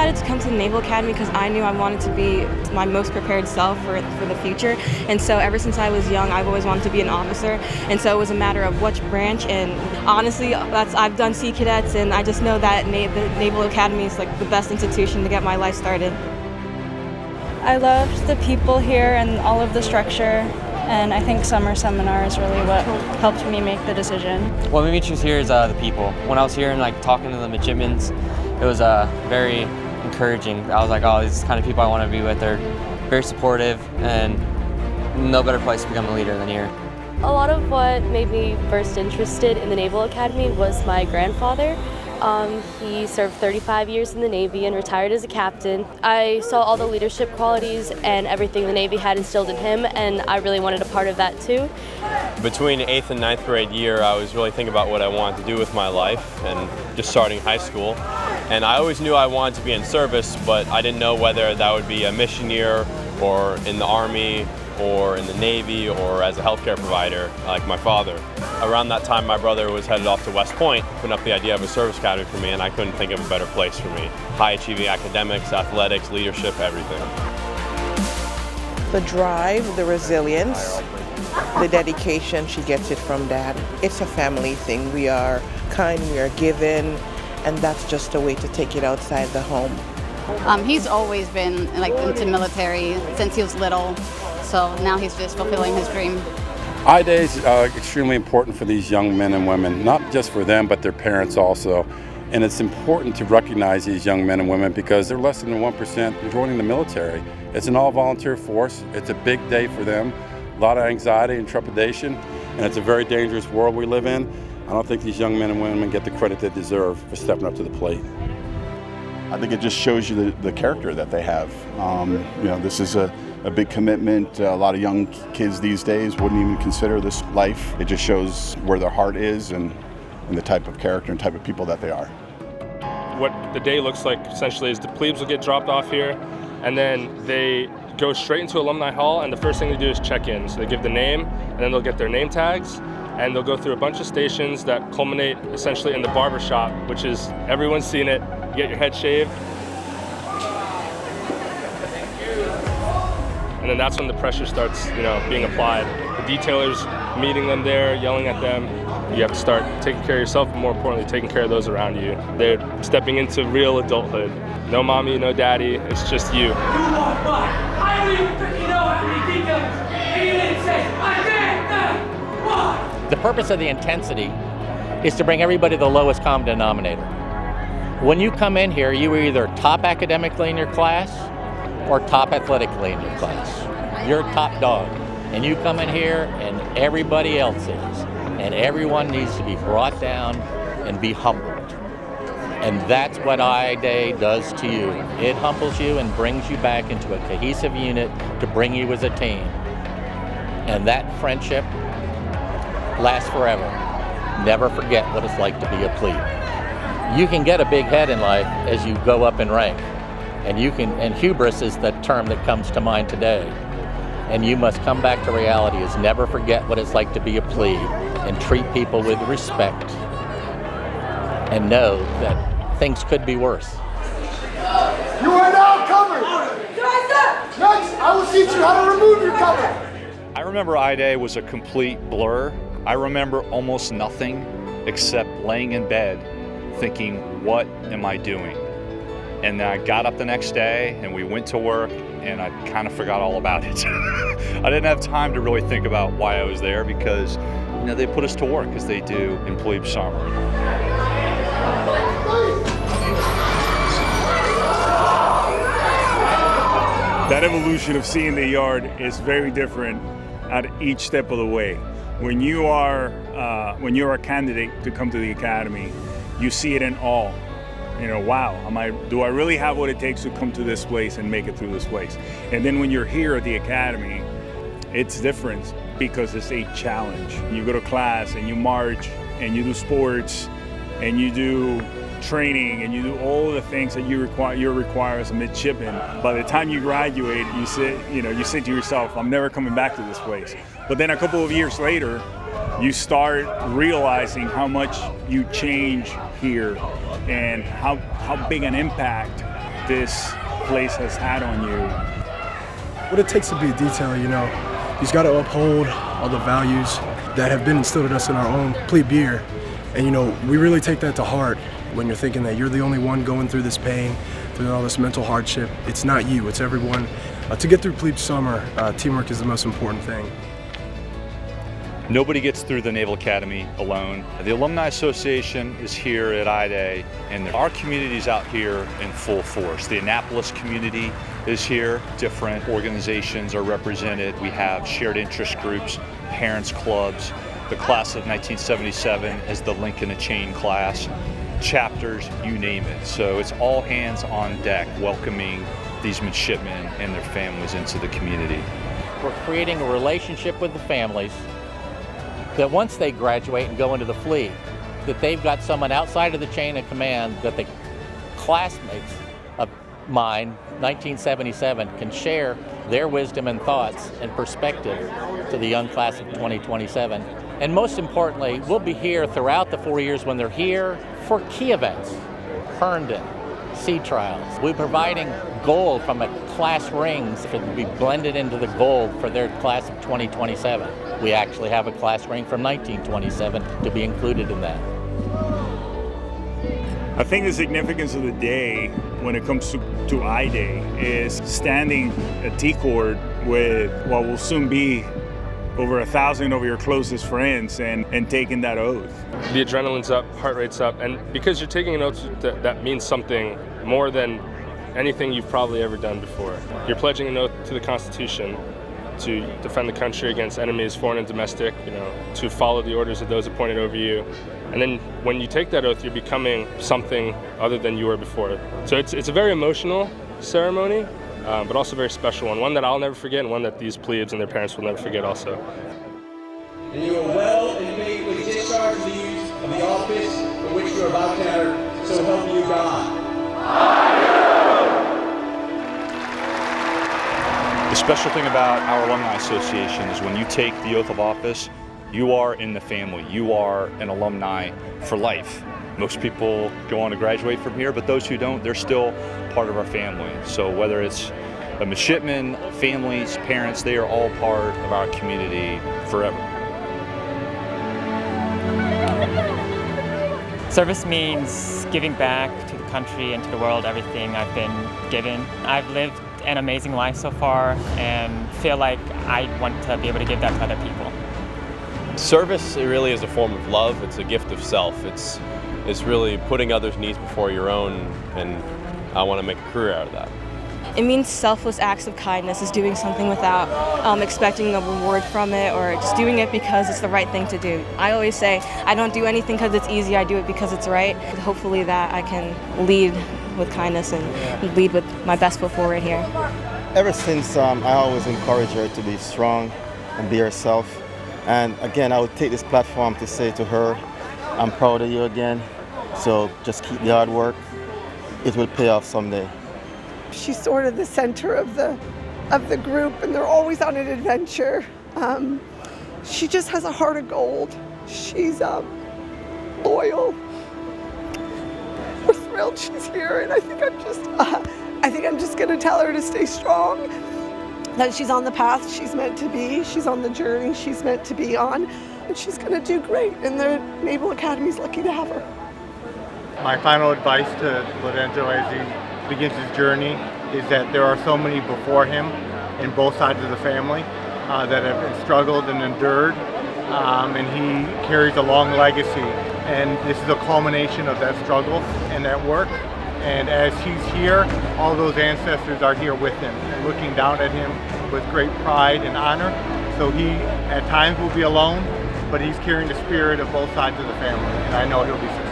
decided to come to the Naval Academy because I knew I wanted to be my most prepared self for the future. And so ever since I was young, I've always wanted to be an officer. And so it was a matter of which branch. And honestly, I've done Sea Cadets, and I just know that the Naval Academy is like the best institution to get my life started. I loved the people here and all of the structure. And I think summer seminar is really what helped me make the decision. What made me choose here is the people. When I was here and talking to the midshipmen, it was very encouraging. I was like, oh, these are the kind of people I want to be with. They're very supportive, and no better place to become a leader than here. A lot of what made me first interested in the Naval Academy was my grandfather. He served 35 years in the Navy and retired as a captain. I saw all the leadership qualities and everything the Navy had instilled in him, and I really wanted a part of that too. Between 8th and 9th grade year, I was really thinking about what I wanted to do with my life and just starting high school. And I always knew I wanted to be in service, but I didn't know whether that would be a mission year or in the Army or in the Navy or as a healthcare provider like my father. Around that time, my brother was headed off to West Point, putting up the idea of a service academy for me, and I couldn't think of a better place for me. High-achieving academics, athletics, leadership, everything. The drive, the resilience, the dedication, she gets it from Dad. It's a family thing. We are kind, we are giving, and that's just a way to take it outside the home. He's always been into military since he was little, so now he's just fulfilling his dream. I-Day is extremely important for these young men and women, not just for them, but their parents also. And it's important to recognize these young men and women because they're less than 1% joining the military. It's an all-volunteer force. It's a big day for them. A lot of anxiety and trepidation, and it's a very dangerous world we live in. I don't think these young men and women get the credit they deserve for stepping up to the plate. I think it just shows you the character that they have. This is a big commitment. A lot of young kids these days wouldn't even consider this life. It just shows where their heart is and the type of character and type of people that they are. What the day looks like essentially is the plebes will get dropped off here, and then they go straight into Alumni Hall, and the first thing they do is check in. So they give the name, and then they'll get their name tags, and they'll go through a bunch of stations that culminate essentially in the barber shop, which is, everyone's seen it, you get your head shaved. And then that's when the pressure starts, being applied. The detailers meeting them there, yelling at them. You have to start taking care of yourself, but more importantly, taking care of those around you. They're stepping into real adulthood. No mommy, no daddy, it's just you. I don't even freaking know how many details, and you didn't say, I did, why? The purpose of the intensity is to bring everybody to the lowest common denominator. When you come in here, you are either top academically in your class or top athletically in your class. You're top dog. And you come in here and everybody else is. And everyone needs to be brought down and be humbled. And that's what I-Day does to you. It humbles you and brings you back into a cohesive unit to bring you as a team. And that friendship lasts forever. Never forget what it's like to be a plebe. You can get a big head in life as you go up in rank. And hubris is the term that comes to mind today. And you must come back to reality, is never forget what it's like to be a plebe and treat people with respect and know that things could be worse. You are now covered. Next, I will teach you how to remove your cover. I remember I-Day was a complete blur. I remember almost nothing except laying in bed thinking, what am I doing? And then I got up the next day and we went to work and I kind of forgot all about it. I didn't have time to really think about why I was there because they put us to work as they do in plebe summer. That evolution of seeing the yard is very different at each step of the way. When you are a candidate to come to the academy, you see it in all. Wow, do I really have what it takes to come to this place and make it through this place? And then when you're here at the academy, it's different because it's a challenge. You go to class and you march and you do sports and you do training and you do all the things that you require as a midshipman. By the time you graduate, you say to yourself, I'm never coming back to this place. But then a couple of years later, you start realizing how much you change here and how big an impact this place has had on you. What it takes to be a detailer, you know, he's got to uphold all the values that have been instilled in us in our own plebe year. And you know, we really take that to heart when you're thinking that you're the only one going through this pain, through all this mental hardship. It's not you, it's everyone. To get through plebe summer, teamwork is the most important thing. Nobody gets through the Naval Academy alone. The Alumni Association is here at I-Day, and our community's out here in full force. The Annapolis community is here. Different organizations are represented. We have shared interest groups, parents clubs. The class of 1977 is the Link in a Chain class. Chapters, you name it. So it's all hands on deck welcoming these midshipmen and their families into the community. We're creating a relationship with the families that once they graduate and go into the fleet, that they've got someone outside of the chain of command that the classmates of mine, 1977, can share their wisdom and thoughts and perspective to the young class of 2027. And most importantly, we'll be here throughout the 4 years when they're here for key events, Herndon, sea trials. We're providing gold from a class rings to be blended into the gold for their class of 2027. We actually have a class ring from 1927 to be included in that. I think the significance of the day when it comes to I-Day is standing at T-Court with what will soon be over 1,000 of your closest friends and taking that oath. The adrenaline's up, heart rate's up, and because you're taking an oath that means something more than anything you've probably ever done before. You're pledging an oath to the Constitution to defend the country against enemies, foreign and domestic, you know, to follow the orders of those appointed over you. And then when you take that oath, you're becoming something other than you were before. So it's a very emotional ceremony, but also a very special one that I'll never forget, and one that these plebes and their parents will never forget also. And you are well and immediately discharged the duties of the office for which you are about to enter, so help you God. The special thing about our Alumni Association is when you take the oath of office, you are in the family. You are an alumni for life. Most people go on to graduate from here, but those who don't, they're still part of our family. So whether it's a midshipman, families, parents, they are all part of our community forever. Service means giving back to the country and to the world everything I've been given. I've lived an amazing life so far and feel like I want to be able to give that to other people. Service, it really is a form of love. It's a gift of self. It's really putting others' needs before your own, and I want to make a career out of that. It means selfless acts of kindness, is doing something without expecting a reward from it, or just doing it because it's the right thing to do. I always say, I don't do anything because it's easy, I do it because it's right. Hopefully that I can lead with kindness and lead with my best foot forward here. Ever since, I always encourage her to be strong and be herself. And again, I would take this platform to say to her, I'm proud of you again, so just keep the hard work. It will pay off someday. She's sort of the center of the group, and they're always on an adventure. She just has a heart of gold. She's loyal. We're thrilled she's here, and I think I'm just going to tell her to stay strong. That she's on the path she's meant to be. She's on the journey she's meant to be on, and she's going to do great. And the Naval Academy's lucky to have her. My final advice to Lorenzo as he begins his journey is that there are so many before him in both sides of the family that have struggled and endured, and he carries a long legacy, and this is a culmination of that struggle and that work. And as he's here, all those ancestors are here with him, looking down at him with great pride and honor. So he at times will be alone, but he's carrying the spirit of both sides of the family, and I know he'll be successful.